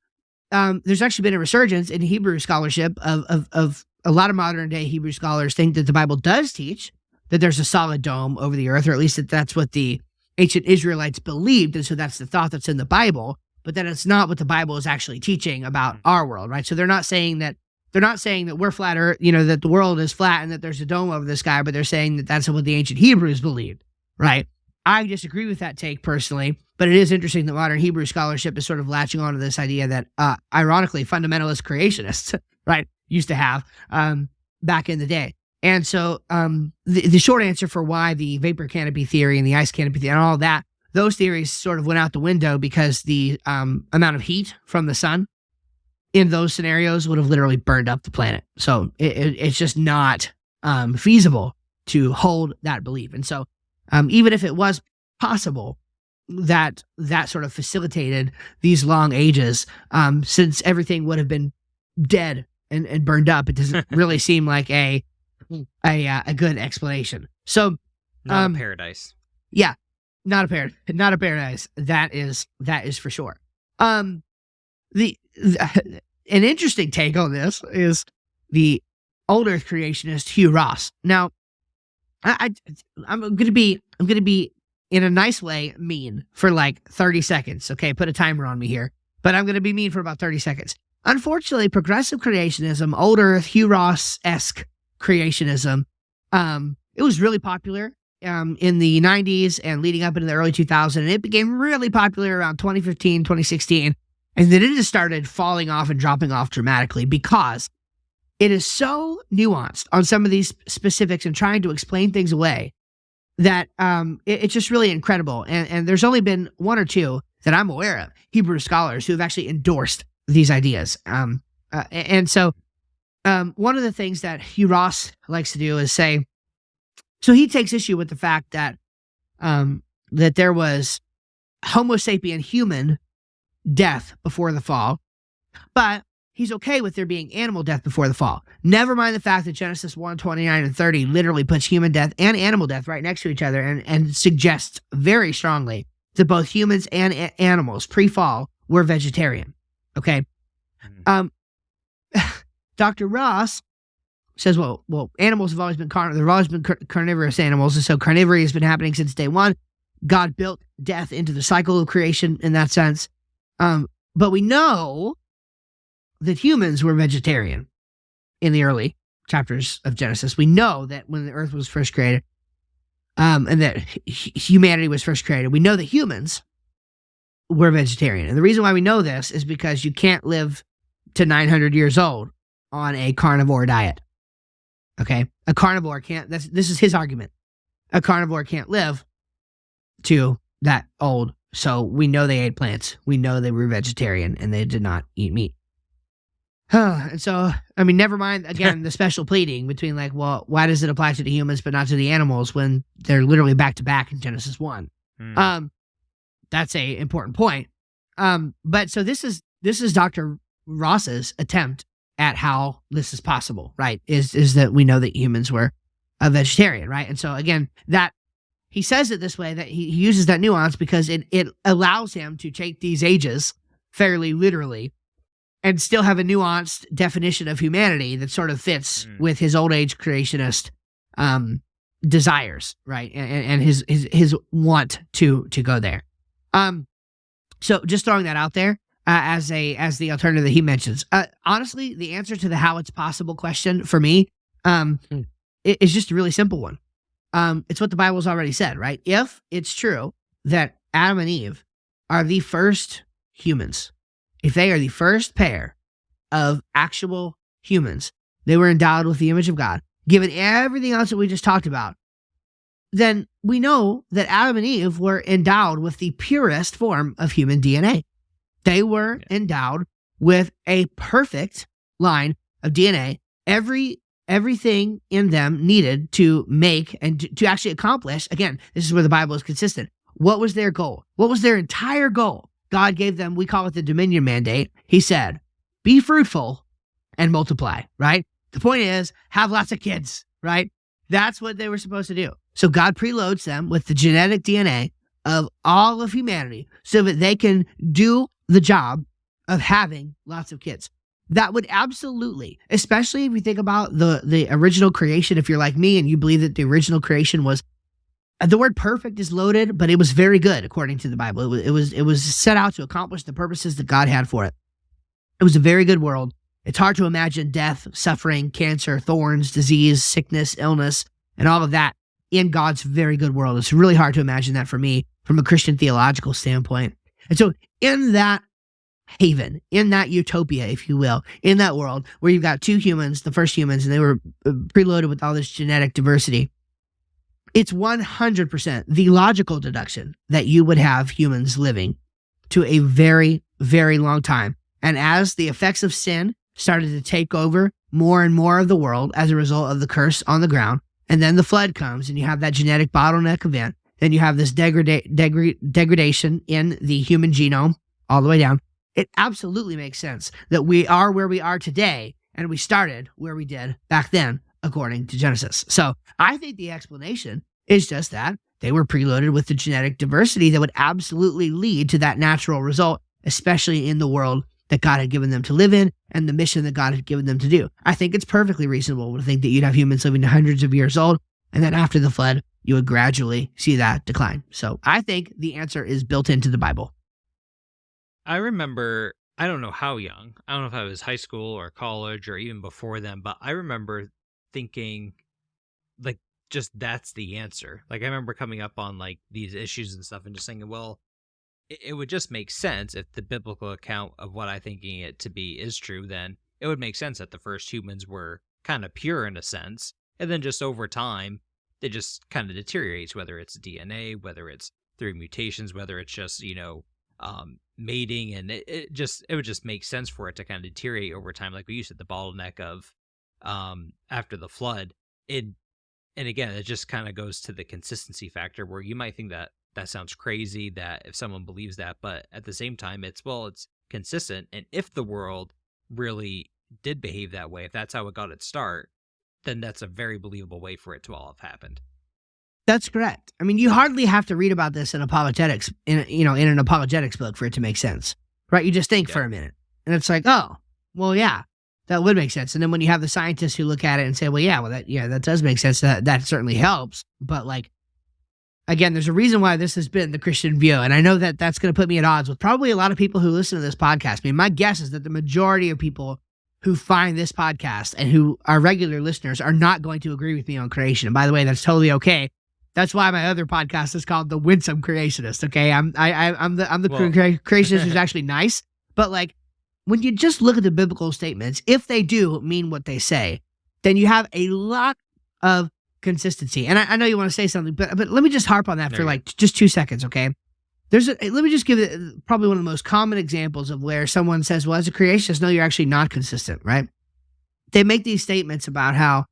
Speaker 1: there's actually been a resurgence in Hebrew scholarship of a lot of modern day Hebrew scholars think that the Bible does teach that there's a solid dome over the earth, or at least that's what the ancient Israelites believed, and so that's the thought that's in the Bible, but that it's not what the Bible is actually teaching about our world, right? So they're not saying that we're flat earth, that the world is flat and that there's a dome over the sky, but they're saying that that's what the ancient Hebrews believed, right? I disagree with that take personally, but it is interesting that modern Hebrew scholarship is sort of latching onto this idea that, ironically, fundamentalist creationists, right, used to have back in the day. And so the short answer for why the vapor canopy theory and the ice canopy theory and all that, those theories sort of went out the window because the amount of heat from the sun in those scenarios would have literally burned up the planet. So it's just not feasible to hold that belief. And so even if it was possible that sort of facilitated these long ages, since everything would have been dead and burned up, it doesn't really seem like a good explanation. So
Speaker 2: not a paradise.
Speaker 1: Yeah, not a paradise. That is for sure. An interesting take on this is the old Earth creationist Hugh Ross. Now, I'm gonna be in a nice way mean for like 30 seconds. Okay, put a timer on me here, but I'm gonna be mean for about 30 seconds. Unfortunately, progressive creationism, old Earth, Hugh Ross-esque creationism, it was really popular in the 90s and leading up into the early 2000s, and it became really popular around 2015, 2016, and then it just started falling off and dropping off dramatically because it is so nuanced on some of these specifics and trying to explain things away that it's just really incredible. And there's only been one or two that I'm aware of, Hebrew scholars, who have actually endorsed these ideas. And so one of the things that Hugh Ross likes to do is say, so he takes issue with the fact that that there was Homo sapien human death before the fall, but he's okay with there being animal death before the fall. Never mind the fact that Genesis 1, 29 and 30 literally puts human death and animal death right next to each other and suggests very strongly that both humans and animals pre-fall were vegetarian. Okay. Dr. Ross says, well, animals have always been carnivorous. There have always been carnivorous animals, and so carnivory has been happening since day one. God built death into the cycle of creation in that sense. But we know that humans were vegetarian in the early chapters of Genesis. We know that when the earth was first created, and that humanity was first created, we know that humans were vegetarian. And the reason why we know this is because you can't live to 900 years old on a carnivore diet. Okay? A carnivore can't, this is his argument. A carnivore can't live to that old So we know they ate plants. We know they were vegetarian and they did not eat meat. And so, I mean, never mind, again, the special pleading between like, well, why does it apply to the humans but not to the animals when they're literally back to back in Genesis 1? That's a important point. But so this is Dr. Ross's attempt at how this is possible, right? Is that we know that humans were a vegetarian, right? And so again, that he says it this way, that he uses that nuance because it allows him to take these ages fairly literally and still have a nuanced definition of humanity that sort of fits with his old age creationist desires, right? And his want to go there. So just throwing that out there as the alternative that he mentions. Honestly, the answer to the how it's possible question for me is just a really simple one. It's what the Bible's already said, right? If it's true that Adam and Eve are the first humans, if they are the first pair of actual humans, they were endowed with the image of God, given everything else that we just talked about, then we know that Adam and Eve were endowed with the purest form of human DNA. They were endowed with a perfect line of DNA, everything in them needed to make and to actually accomplish. Again, this is where the Bible is consistent. What was their goal? What was their entire goal? God gave them, we call it the dominion mandate. He said, be fruitful and multiply, right? The point is, have lots of kids, right? That's what they were supposed to do. So God preloads them with the genetic DNA of all of humanity so that they can do the job of having lots of kids. That would absolutely, especially if you think about the original creation, if you're like me and you believe that the original creation was, the word perfect is loaded, but it was very good according to the Bible. It was set out to accomplish the purposes that God had for it. It was a very good world. It's hard to imagine death, suffering, cancer, thorns, disease, sickness, illness, and all of that in God's very good world. It's really hard to imagine that for me from a Christian theological standpoint. And so in that haven, in that utopia, if you will, in that world where you've got two humans, the first humans, and they were preloaded with all this genetic diversity, it's 100% the logical deduction that you would have humans living to a very, very long time. And as the effects of sin started to take over more and more of the world as a result of the curse on the ground, and then the flood comes and you have that genetic bottleneck event, then you have this degradation in the human genome all the way down. It absolutely makes sense that we are where we are today and we started where we did back then, according to Genesis. So I think the explanation is just that they were preloaded with the genetic diversity that would absolutely lead to that natural result, especially in the world that God had given them to live in and the mission that God had given them to do. I think it's perfectly reasonable to think that you'd have humans living to hundreds of years old, and then after the flood, you would gradually see that decline. So I think the answer is built into the Bible.
Speaker 2: I remember, I don't know how young, I don't know if I was high school or college or even before then, but I remember thinking, like, just that's the answer. Like, I remember coming up on, like, these issues and stuff and just thinking, well, it would just make sense if the biblical account of what I'm thinking it to be is true, then it would make sense that the first humans were kind of pure in a sense, and then just over time, it just kind of deteriorates, whether it's DNA, whether it's through mutations, whether it's just, mating, and it would just make sense for it to kind of deteriorate over time, like we used at the bottleneck of after the flood. And again, it just kind of goes to the consistency factor where you might think that sounds crazy that if someone believes that, but at the same time, it's consistent. And if the world really did behave that way, if that's how it got its start, then that's a very believable way for it to all have happened.
Speaker 1: That's correct. I mean, you hardly have to read about this in apologetics, in an apologetics book for it to make sense, right? You just think for a minute, and it's like, oh, well, yeah, that would make sense. And then when you have the scientists who look at it and say, well, that does make sense. That certainly helps. But like, again, there's a reason why this has been the Christian view, and I know that that's going to put me at odds with probably a lot of people who listen to this podcast. I mean, my guess is that the majority of people who find this podcast and who are regular listeners are not going to agree with me on creation. And by the way, that's totally okay. That's why my other podcast is called The Winsome Creationist. Okay, I'm the creationist who's actually nice, but like when you just look at the biblical statements, if they do mean what they say, then you have a lot of consistency. And I know you want to say something, but let me just harp on that for like just 2 seconds, okay? Let me just give it probably one of the most common examples of where someone says, well, as a creationist, no, you're actually not consistent, right? They make these statements about how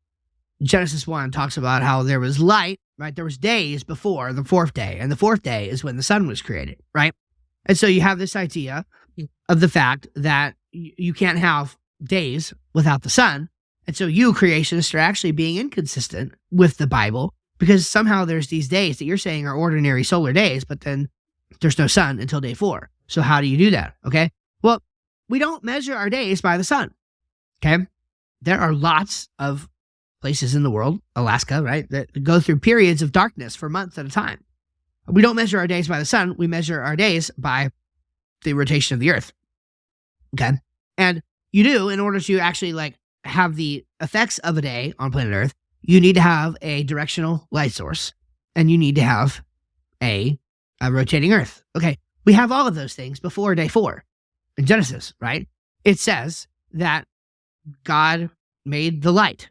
Speaker 1: Genesis 1 talks about how there was light, right? There was days before the fourth day, and the fourth day is when the sun was created, right? And so you have this idea of the fact that you can't have days without the sun. And so you creationists are actually being inconsistent with the Bible because somehow there's these days that you're saying are ordinary solar days, but then there's no sun until day 4. So how do you do that? Okay. Well, we don't measure our days by the sun. Okay. There are lots of places in the world, Alaska, right, that go through periods of darkness for months at a time. We don't measure our days by the sun. We measure our days by the rotation of the earth. Okay. And you do, in order to actually like have the effects of a day on planet Earth, you need to have a directional light source and you need to have a rotating earth. Okay. We have all of those things before day 4 in Genesis, right? It says that God made the light.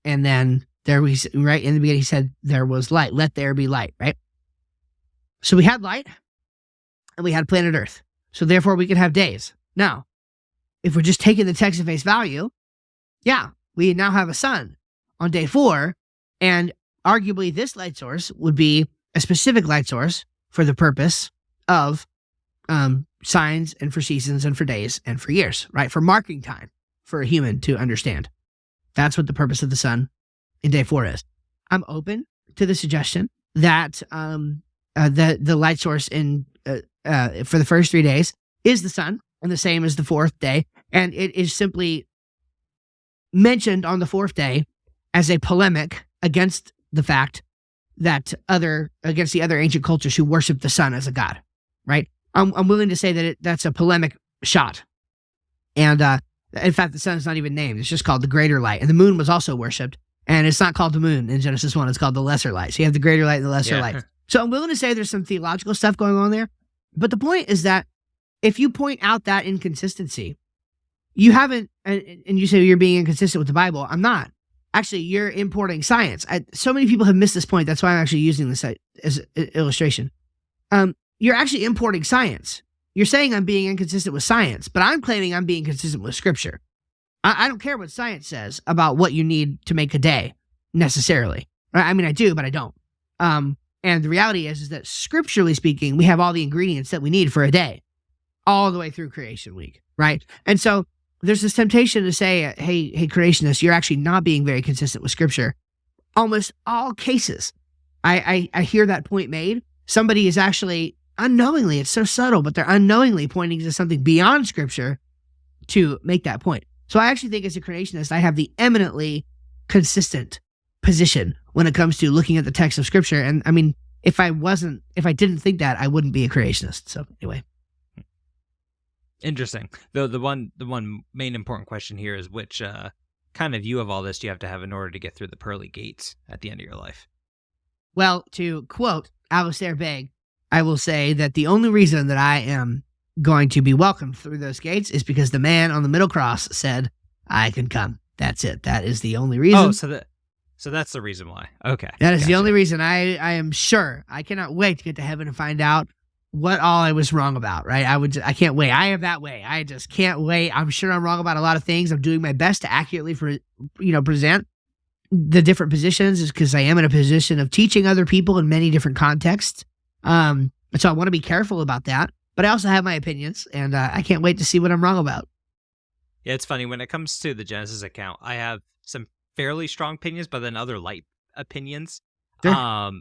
Speaker 1: And then right in the beginning, he said, there was light. Let there be light, right? So we had light and we had planet Earth. So therefore we could have days. Now, if we're just taking the text at face value, yeah, we now have a sun on day 4. And arguably this light source would be a specific light source for the purpose of signs and for seasons and for days and for years, right? For marking time for a human to understand. That's what the purpose of the sun in day 4 is. I'm open to the suggestion that the light source in for the first 3 days is the sun, and the same as the 4th day, and it is simply mentioned on the 4th day as a polemic against the fact that against the other ancient cultures who worship the sun as a god, right? I'm willing to say that that's a polemic shot, and in fact, the sun is not even named. It's just called the greater light. And the moon was also worshipped. And it's not called the moon in Genesis 1. It's called the lesser light. So you have the greater light and the lesser light. So I'm willing to say there's some theological stuff going on there. But the point is that if you point out that inconsistency, you haven't, and you say you're being inconsistent with the Bible. I'm not. Actually, you're importing science. So many people have missed this point. That's why I'm actually using this as an illustration. You're actually importing science. You're saying I'm being inconsistent with science, but I'm claiming I'm being consistent with Scripture. I don't care what science says about what you need to make a day, necessarily. I mean, I do, but I don't. And the reality is that scripturally speaking, we have all the ingredients that we need for a day, all the way through creation week, right? And so there's this temptation to say, hey, creationists, you're actually not being very consistent with Scripture. Almost all cases, I hear that point made. Somebody is actually unknowingly, it's so subtle, but they're unknowingly pointing to something beyond Scripture to make that point. So I actually think as a creationist, I have the eminently consistent position when it comes to looking at the text of Scripture. And I mean, if I didn't think that, I wouldn't be a creationist. So anyway.
Speaker 2: Interesting. Though the one main important question here is which kind of view of all this do you have to have in order to get through the pearly gates at the end of your life?
Speaker 1: Well, to quote Alistair Begg, I will say that the only reason that I am going to be welcomed through those gates is because the man on the middle cross said, I can come. That's it. That is the only reason.
Speaker 2: Oh, so that's the reason why. Okay.
Speaker 1: That is the only reason. I am sure. I cannot wait to get to heaven and find out what all I was wrong about, right? I can't wait. I am that way. I just can't wait. I'm sure I'm wrong about a lot of things. I'm doing my best to accurately present the different positions, because I am in a position of teaching other people in many different contexts. So I want to be careful about that, but I also have my opinions, and I can't wait to see what I'm wrong about.
Speaker 2: Yeah, it's funny. When it comes to the Genesis account, I have some fairly strong opinions, but then other light opinions. Sure.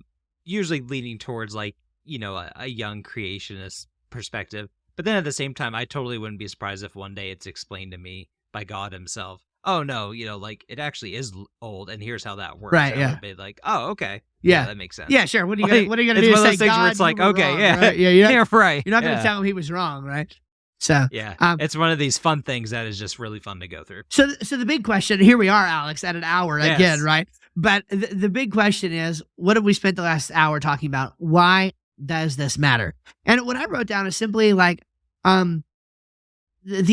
Speaker 2: Usually leaning towards like, a young creationist perspective. But then at the same time, I totally wouldn't be surprised if one day it's explained to me by God himself. Oh no, like it actually is old, and here's how that works.
Speaker 1: Right?
Speaker 2: And
Speaker 1: Yeah.
Speaker 2: I would be like, oh, okay.
Speaker 1: Yeah,
Speaker 2: that makes sense.
Speaker 1: Yeah, sure. What are you gonna do?
Speaker 2: It's one of
Speaker 1: Say,
Speaker 2: those things
Speaker 1: God,
Speaker 2: where it's like, okay,
Speaker 1: wrong,
Speaker 2: yeah,
Speaker 1: right?
Speaker 2: yeah, right.
Speaker 1: You're not gonna tell him he was wrong, right? So
Speaker 2: yeah, it's one of these fun things that is just really fun to go through.
Speaker 1: So the big question, here we are, Alex, at an hour again, right? But the big question is, what have we spent the last hour talking about? Why does this matter? And what I wrote down is simply like, the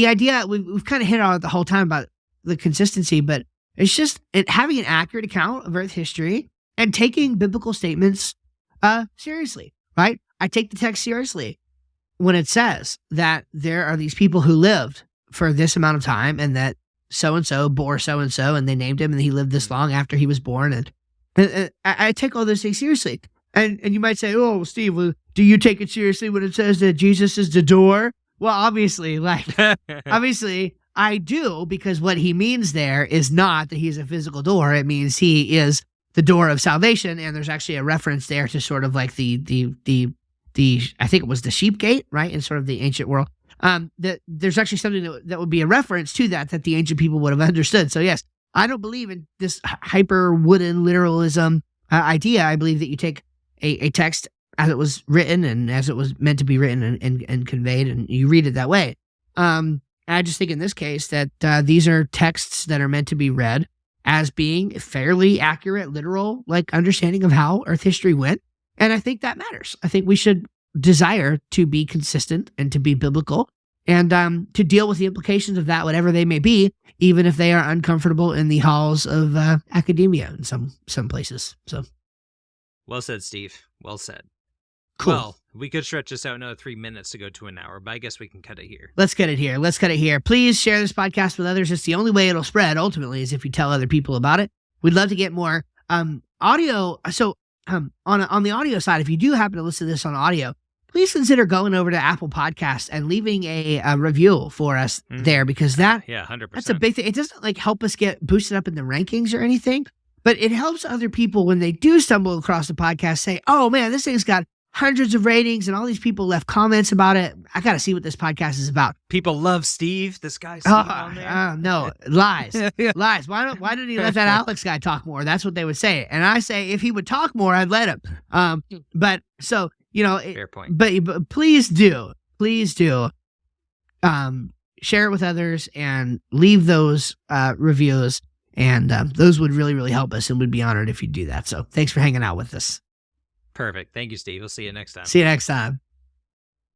Speaker 1: idea we've kind of hit on it the whole time about the consistency, but it's just having an accurate account of Earth history and taking biblical statements seriously, right? I take the text seriously when it says that there are these people who lived for this amount of time and that so-and-so bore so-and-so and they named him and he lived this long after he was born. And I take all those things seriously. And you might say, oh, Steve, well, do you take it seriously when it says that Jesus is the door? Well, obviously, obviously I do, because what he means there is not that he's a physical door. It means he is the door of salvation. And there's actually a reference there to sort of like the I think it was the sheep gate, right? In sort of the ancient world. That there's actually something that would be a reference to that the ancient people would have understood. So yes, I don't believe in this hyper wooden literalism idea. I believe that you take a text as it was written and as it was meant to be written and conveyed, and you read it that way. I just think in this case that these are texts that are meant to be read as being fairly accurate, literal, like understanding of how Earth history went. And I think that matters. I think we should desire to be consistent and to be biblical and to deal with the implications of that, whatever they may be, even if they are uncomfortable in the halls of academia in some places. So,
Speaker 2: well said, Steve. Well said.
Speaker 1: Cool.
Speaker 2: Well, we could stretch this out another 3 minutes to go to an hour, but I guess we can cut it here.
Speaker 1: Let's cut it here. Please share this podcast with others. It's the only way it'll spread, ultimately, is if you tell other people about it. We'd love to get more audio. So on the audio side, if you do happen to listen to this on audio, please consider going over to Apple Podcasts and leaving a review for us there, because that
Speaker 2: 100%.
Speaker 1: That's a big thing. It doesn't like help us get boosted up in the rankings or anything, but it helps other people when they do stumble across the podcast say, oh man, this thing's got hundreds of ratings and all these people left comments about it. I got to see what this podcast is about.
Speaker 2: People love Steve. This guy's on there.
Speaker 1: No, lies. Lies. Why didn't he let that Alex guy talk more? That's what they would say. And I say, if he would talk more, I'd let him. But so,
Speaker 2: fair point.
Speaker 1: But please do share it with others and leave those reviews. And those would really, really help us, and we'd be honored if you do that. So thanks for hanging out with us.
Speaker 2: Perfect. Thank you, Steve. We'll see you next time.
Speaker 1: See you next time.